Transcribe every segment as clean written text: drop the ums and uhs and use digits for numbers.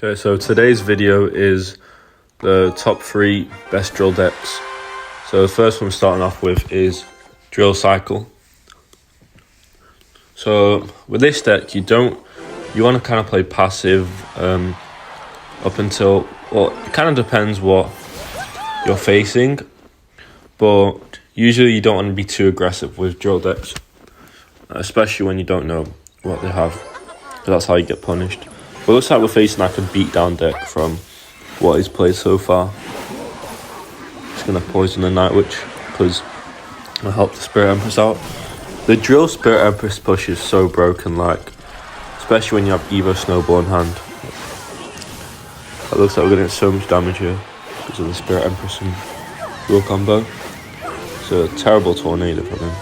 Okay, so today's video is the top 3 best drill decks. So the first one I'm starting off with is Drill Cycle. So with this deck, you want to kind of play passive up until, well, it kind of depends what you're facing, but usually you don't want to be too aggressive with drill decks, especially when you don't know what they have, because that's how you get punished. But it looks like we're facing like a beatdown deck from what he's played so far. Just going to poison the Night Witch because I'll help the Spirit Empress out. The drill Spirit Empress push is so broken, like, especially when you have Evo Snowball in hand. It looks like we're going to get so much damage here because of the Spirit Empress and drill combo. It's a terrible tornado from him.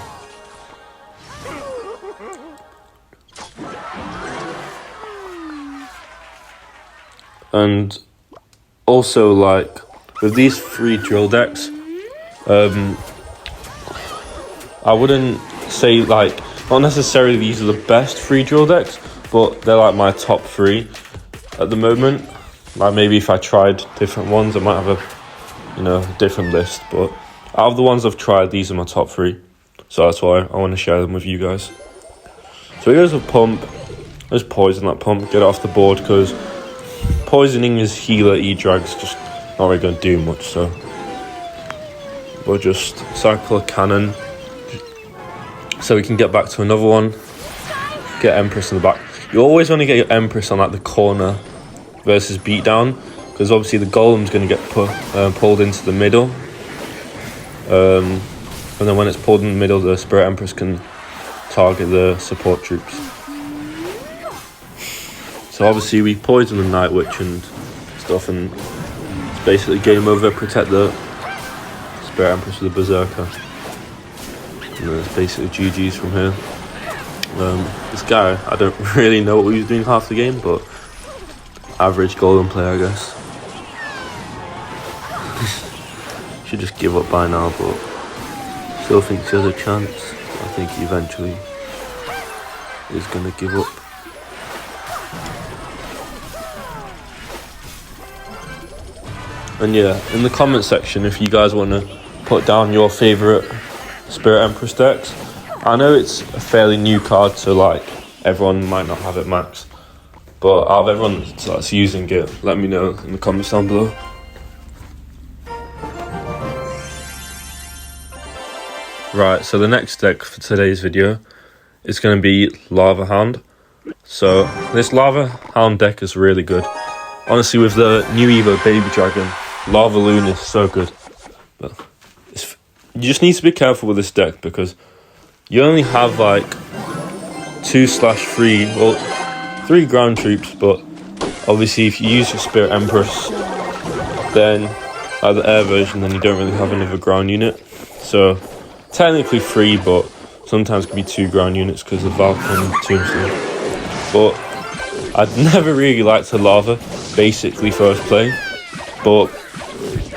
And also, like, with these 3 drill decks, I wouldn't say, like, not necessarily these are the best 3 drill decks, but they're like my top 3 at the moment. Like, maybe if I tried different ones, I might have a different list, but out of the ones I've tried, these are my top 3, so that's why I want to share them with you guys. So here's a pump. Let's poison that pump, get it off the board, because poisoning his healer E-Drag's just not really going to do much, so we'll just cycle a cannon so we can get back to another one. Get Empress in the back. You always want to get your Empress on like the corner versus beatdown, because obviously the golem's going to get pulled into the middle, and then when it's pulled in the middle, the Spirit Empress can target the support troops. So obviously we poison the Night Witch and stuff, and it's basically game over. Protect the Spirit Empress with the Berserker. And then it's basically GG's from here. This guy, I don't really know what he was doing half the game, but average golem player, I guess. Should just give up by now, but still think he has a chance. I think he eventually is going to give up. And yeah, in the comment section, if you guys want to put down your favourite Spirit Empress decks. I know it's a fairly new card, so like everyone might not have it max, but out of everyone that's using it, let me know in the comments down below. Right, so the next deck for today's video is going to be Lava Hound. So this Lava Hound deck is really good. Honestly, with the new Evo Baby Dragon, Lava Loon is so good. But you just need to be careful with this deck because you only have like 2/3, well, 3 ground troops, but obviously if you use your Spirit Empress, then the air version, then you don't really have another ground unit. So technically 3, but sometimes it can be 2 ground units because of Valk and Tombstone. But I'd never really liked the Lava, basically first play, but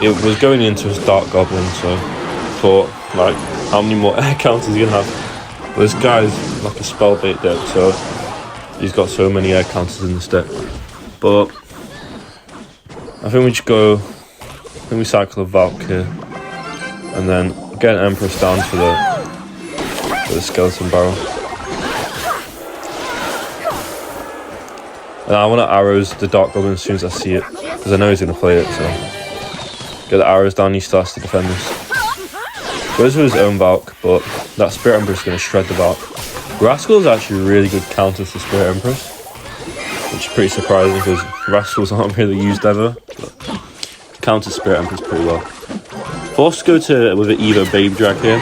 it was going into his Dark Goblin, so I thought, like, how many more air counters are you gonna have? Well, this guy's like a spell bait deck, so he's got so many air counters in this deck. But I think we just we cycle a Valk here, and then get an Empress down for the skeleton barrel. And I want to arrows the Dark Goblin as soon as I see it, because I know he's going to play it, so get the arrows down, he starts to defend this. Goes with his own Valk, but that Spirit Empress is going to shred the Valk. Rascal is actually a really good counter to Spirit Empress, which is pretty surprising because Rascals aren't really used ever, but counters Spirit Empress pretty well. Forced to go with an Evo Baby Drag here,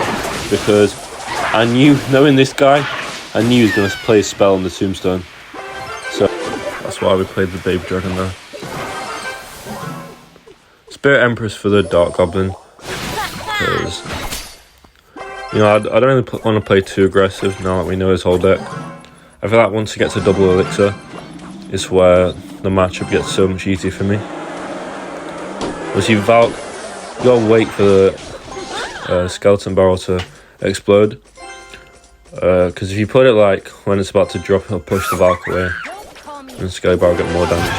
because I knew, knowing this guy, I knew he was going to play a spell on the Tombstone. So that's why we played the Baby Dragon there. Spirit Empress for the Dark Goblin, because I don't really want to play too aggressive now that we know his whole deck. I feel like once he gets a double elixir, it's where the matchup gets so much easier for me. Obviously Valk, you gotta wait for the skeleton barrel to explode, because if you put it like when it's about to drop, it'll push the Valk away, and the skeleton barrel will get more damage.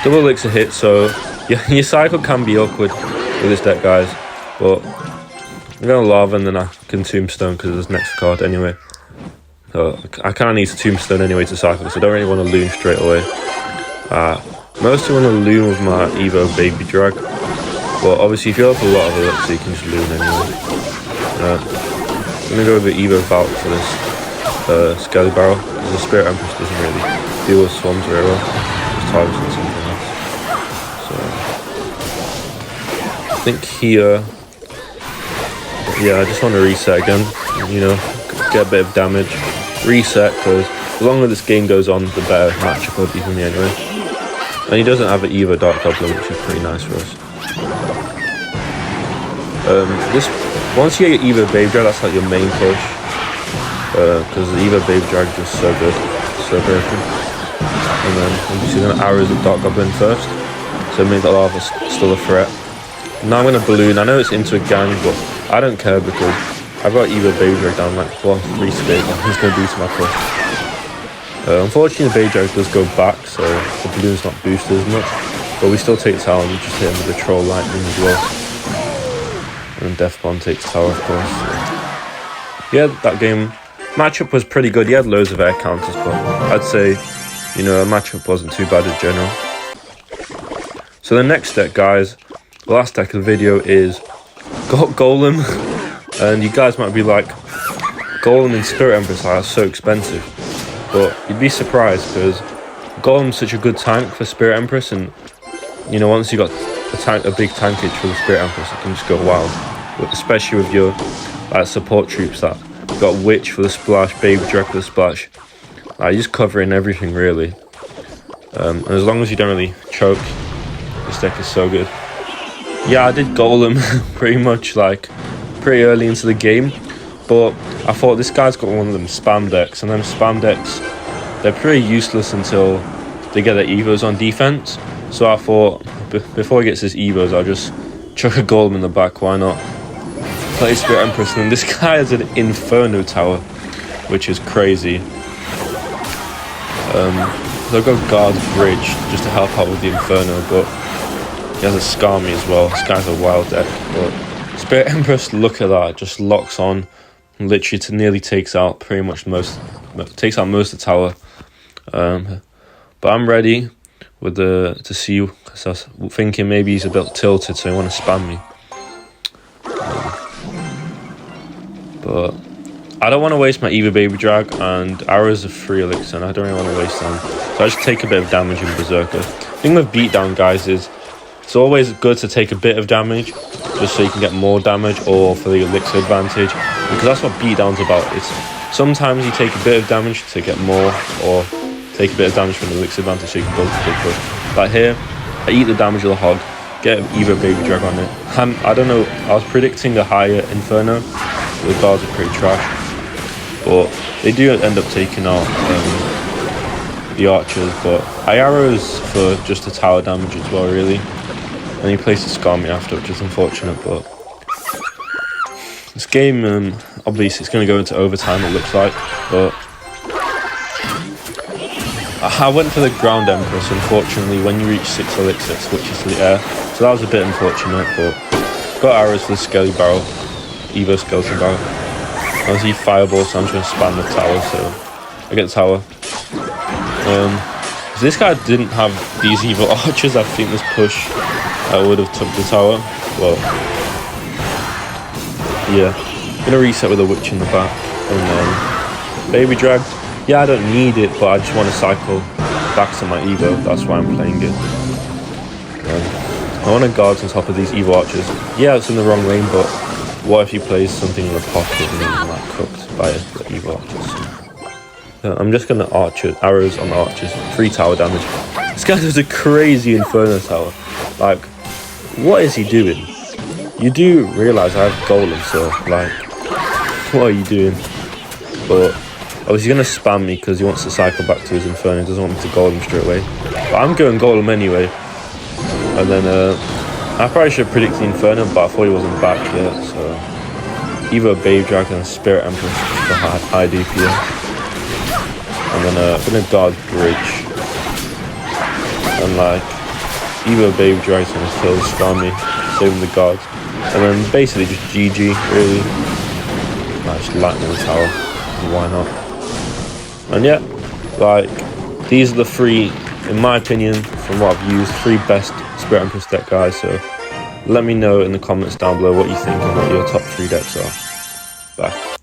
double elixir hit, so yeah, your cycle can be awkward with this deck, guys. But I'm gonna lava and then I can tombstone because there's next card anyway. So I kind of need to tombstone anyway to cycle, so I don't really want to loon straight away. Mostly want to loon with my Evo Baby Drag, but obviously if you have a lot of elixir, you can just loon anyway. I'm gonna go with the Evo Vault for this Skelly Barrel, because the Spirit Empress doesn't really deal with swarms very well. Just targeting something else. So I think here, yeah, I just want to reset again. You know, get a bit of damage, reset, because the longer this game goes on, the better matchup will be for me anyway. And he doesn't have an Evo Dark Goblin, which is pretty nice for us. Once you get your Evo Baby Drag, that's like your main push. Because the Evo Baby Drag is just so good, so broken. And then obviously you're gonna arrows of Dark Goblin first, so make the lava still a threat. Now I'm gonna balloon. I know it's into a gang, but I don't care because I've got Evo Baby Drag down like 3 space. He's gonna do to my push. Unfortunately, the Baby Drag does go back, so the balloon's not boosted as much. But we still take tower, and we just hit him with the Troll Lightning as well. And Death Bomb takes tower, of course. So. Yeah, that game matchup was pretty good. He had loads of air counters, but I'd say, you know, a matchup wasn't too bad in general. So the next deck, guys, the last deck of the video is Golem. And you guys might be like, Golem and Spirit Empress are so expensive. But you'd be surprised because Golem's such a good tank for Spirit Empress, and you know, once you got a big tankage for the Spirit Empress, it can just go wild. Especially with your support troops that got Witch for the splash, Baby Drag for the splash. You're just covering everything really. And as long as you don't really choke, this deck is so good. Yeah, I did Golem pretty much pretty early into the game. But I thought this guy's got one of them spam decks, and them spam decks, they're pretty useless until they get their Evos on defense. So I thought, before he gets his Evos, I'll just chuck a Golem in the back, why not? Play Spirit Empress, and then this guy has an Inferno Tower, which is crazy. So I've got Guard Bridge just to help out with the Inferno, but he has a Skarmy as well. This guy's a wild deck, but Spirit Empress, look at that, just locks on. Literally nearly takes out most of the tower. But I'm ready with to see, because I was thinking maybe he's a bit tilted, so he want to spam me. But I don't want to waste my Evo Baby Drag, and arrows of 3 elixir, and I don't really want to waste them. So I just take a bit of damage in Berserker. The thing with beatdown, guys, is it's always good to take a bit of damage, just so you can get more damage, or for the elixir advantage, because that's what beatdown's about. It's sometimes you take a bit of damage to get more, or take a bit of damage from the elixir advantage so you can build a big push. But here, I eat the damage of the hog, get Evo Baby Drag on it. I don't know, I was predicting a higher Inferno. The guards are pretty trash, but they do end up taking out the archers. But I arrows for just the tower damage as well, really. And he plays the Skarmy after, which is unfortunate, but this game, obviously it's going to go into overtime, it looks like, but I went for the Ground Empress. Unfortunately, when you reach 6 elixir, it switches to the air, so that was a bit unfortunate, but got arrows for the Skelly Barrel, Evo Skeleton Barrel. Obviously Fireball, so I'm just going to spam the tower, so I get the tower. If this guy didn't have these Evo Archers, I think this push I would have took the tower, but yeah, I'm gonna reset with a Witch in the back, and then Baby Drag. Yeah, I don't need it, but I just want to cycle back to my Evo, that's why I'm playing it. I want to guard on top of these Evo Archers. Yeah, it's in the wrong lane, but what if he plays something in the pocket and then like cooked by the Evo Archers? I'm just gonna arrows on the Archers, 3 tower damage. This guy does a crazy Inferno Tower. Like, what is he doing? You do realise I have Golem, so like, what are you doing? But obviously he's gonna spam me because he wants to cycle back to his Inferno. He doesn't want me to Golem straight away. But I'm going Golem anyway. And then I probably should have predicted the Inferno, but I thought he wasn't back yet. So either Baby Dragon and Spirit Empress for high DPS. And then I'm gonna guard Bridge. And like, either Baby Dragon or Kill Stormy, saving the guards. And then basically just GG, really. I just Lightning the tower, why not? And yeah, like, these are the 3, in my opinion, from what I've used, 3 best Spirit Empress deck, guys. So let me know in the comments down below what you think and what your top 3 decks are. Bye.